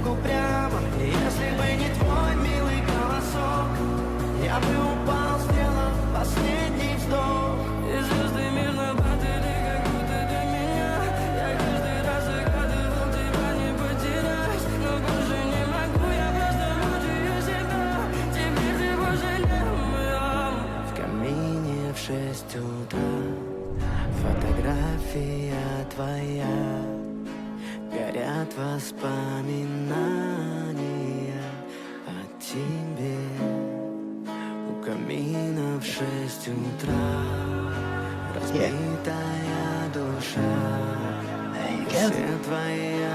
дорогу прямо. И если бы не твой милый голосок, я бы упал, сделав последний вздох. И звезды мир на падали, как будто до меня. Я каждый раз загадывал тебя не потерять, но больше не могу, я просто мучаю себя. Теперь ты пожалел меня. В камине в 6 утра фотография твоя, горят воспоминания о тебе. У камина в 6 утра разбитая душа, все твои